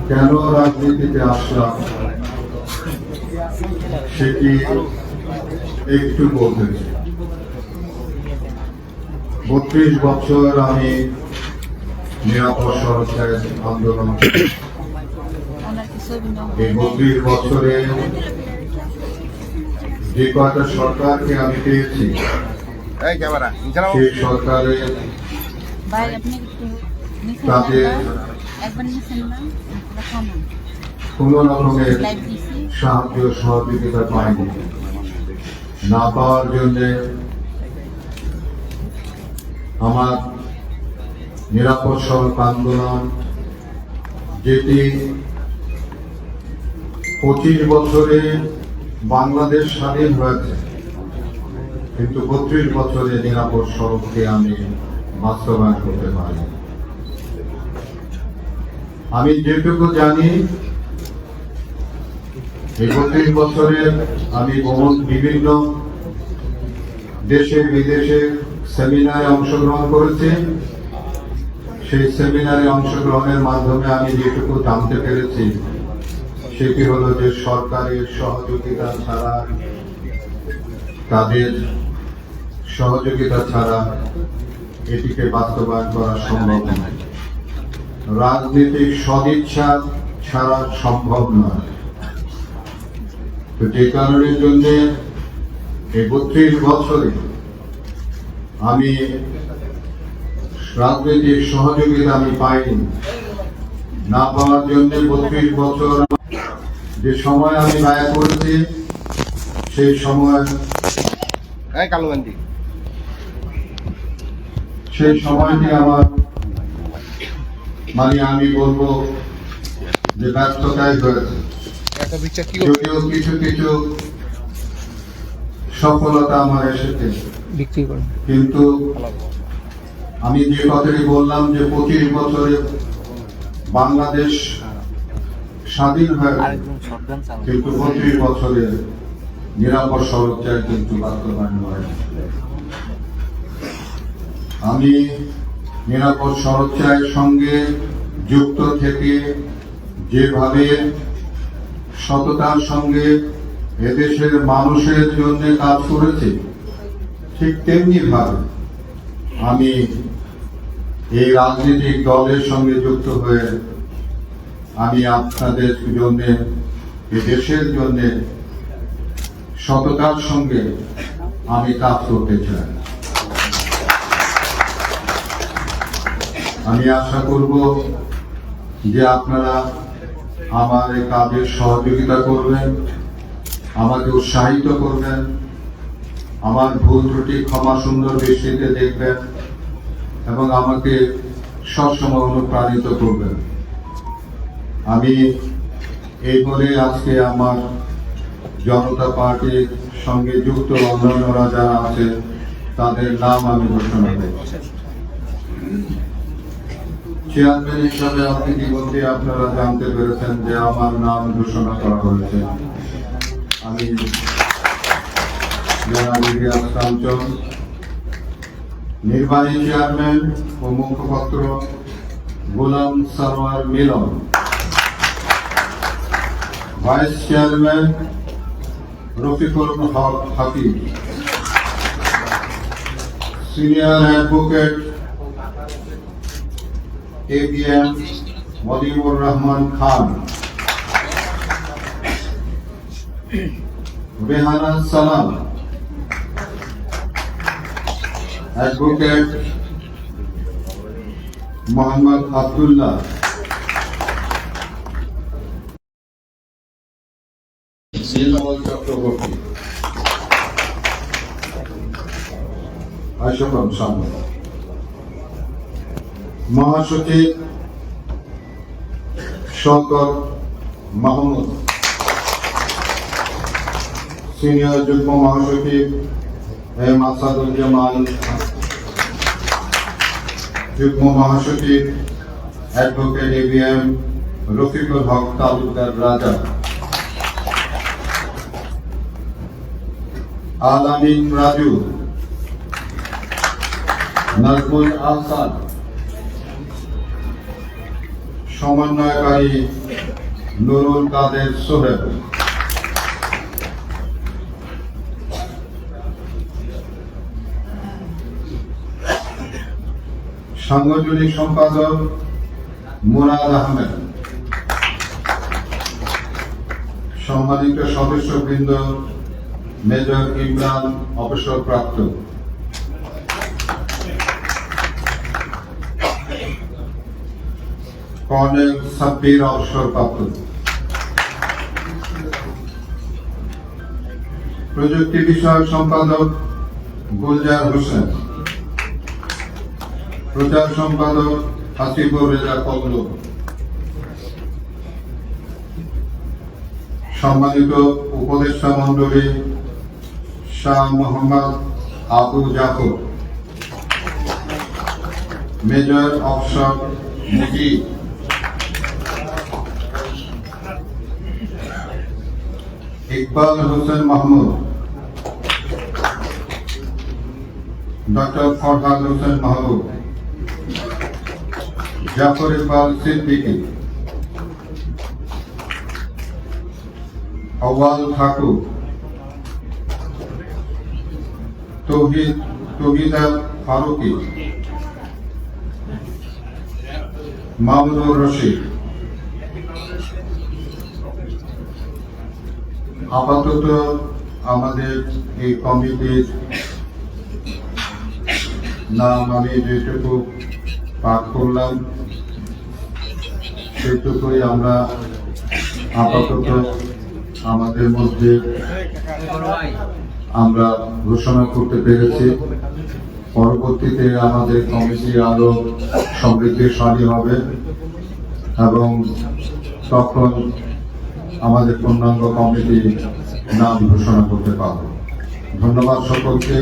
কেন রাজনীতিতে আসলাম সেটি একটু বলতে চাই। 32 বছর আমি নিরাপদ সড়কের আন্দোলন, এই 32 বছরে যে কয়টা সরকারকে আমি পেয়েছি সেই সরকারের তাদের কোন রকমের সাহায্য সহযোগিতা পায়নি। না পাওয়ার জন্য আমার নিরাপদ সড়ক আন্দোলন, যেটি 25 বছরে বাংলাদেশ স্বাধীন হয়েছে, কিন্তু 32 বছরে নিরাপদ সড়ককে আমি বাস্তবায়ন করতে পারি। আমি যেটুকু জানি, এই 32 বছরে আমি বিভিন্ন দেশে বিদেশে সেমিনারে অংশগ্রহণ করেছি। সেই সেমিনারে অংশগ্রহণের মাধ্যমে আমি যেটুকু জানতে পেরেছি সেটি হলো যে সরকারের সহযোগিতা ছাড়া, তাদের সহযোগিতা ছাড়া এটিকে বাস্তবায়ন করা সম্ভব নয়। রাজনৈতিক সদিচ্ছা ছাড়া সম্ভব নয়। তো যে কারণের জন্য এই 32 বছরে আমি রাজনৈতিক সহযোগিতা আমি পাইনি। না পাওয়ার জন্য 32 বছর যে সময় আমি ব্যয় করেছি, সেই সময়টি আমার আমি বলবো যে ব্যর্থতাই হয়েছে। যদিও কিছু কিছু সফলতা আমার এসেছে, কিন্তু আমি যে কথাটি বললাম যে 25 বছরে বাংলাদেশ স্বাধীন হয়েছে, কিন্তু 32 বছরে নিরাপদ সড়ক চাই কিন্তু বাস্তবায়ন হয়। আমি নিরাপদ সড়ক চাইয়ের সঙ্গে যুক্ত থেকে যেভাবে সততার সঙ্গে এদেশের মানুষের জন্য কাজ করেছি, ঠিক তেমনি ভাবে আমি এই রাজনৈতিক দলের সঙ্গে যুক্ত হয়ে আমি আপনাদের জন্য, এই দেশের জন্য সততার সঙ্গে আমি কাজ করতে চাই। আমি আশা করব যে আপনারা আমার এই কাজে সহযোগিতা করবেন, আমাকে উৎসাহিত করবেন, আমার ভুল ত্রুটি ক্ষমা সুন্দর দৃষ্টিতে দেখবেন এবং আমাকে সবসময় অনুপ্রাণিত করবেন। আমি এই বলে আজকে আমার জনতা পার্টির সঙ্গে যুক্ত অন্যান্যরা যারা আছে তাদের নাম আমি ঘোষণা করছি। চেয়ারম্যান হিসাবে আপনি ইতিমধ্যে আপনারা জানতে পেরেছেন যে আমার নাম ঘোষণা করা হয়েছে। আমি নির্বাহী চেয়ারম্যান ও মুখপাত্র Golam Sarwar Milon, vice chairman Rafiqul Haque Hafiz, senior advocate ABM Waliur Rahman Khan, Rehana Salam, advocate Mohammad Abdullah, Chakraborty, Ashraf সামনে, মহাসচিব শওকত মাহমুদ, সিনিয়র যুগ্ম মহাসচিব এম আসাদুল জামাল, যুগ্ম মহাসচিব অ্যাডভোকেট ABM রফিকুল হক তালুকদার রাজা, আলামিন রাজু, নাজমুল আহসান, সমন্বয়কারী নুরুল কাদের সোহেল, সাংগঠনিক সম্পাদক মুরাদ আহমেদ, সম্মানিত সদস্যবৃন্দ মেজর ইমরান অবসরপ্রাপ্ত, কর্নেল সাব্বির অবসরপ্রাপ্ত, প্রযুক্তি বিষয়ক সম্পাদক গুলজার হোসেন, প্রচার সম্পাদক হাসিবুর রেজা কবলু, সম্মানিত উপদেষ্টা মন্ডলী Shah Mohammad Abu Jafar, major officer Mujib, Iqbal Hossain Mahmud, doctor Farhad Hossain Mahbub, Jafar Iqbal Siddiqui, Awal Thakur, Tauhid Faruqui, Mamunur Rashid. আপাতত আমাদের এই কমিটির নাম আমি যেটুকু পাঠ করলাম সেটুকুই আমরা আপাতত আমাদের মধ্যে আমরা ঘোষণা করতে পেরেছি। পরবর্তীতে আমাদের কমিটি আরো সমৃদ্ধিশালী হবে এবং তখন আমাদের পূর্ণাঙ্গ কমিটি নাম ঘোষণা করতে পারব। ধন্যবাদ সকলকে।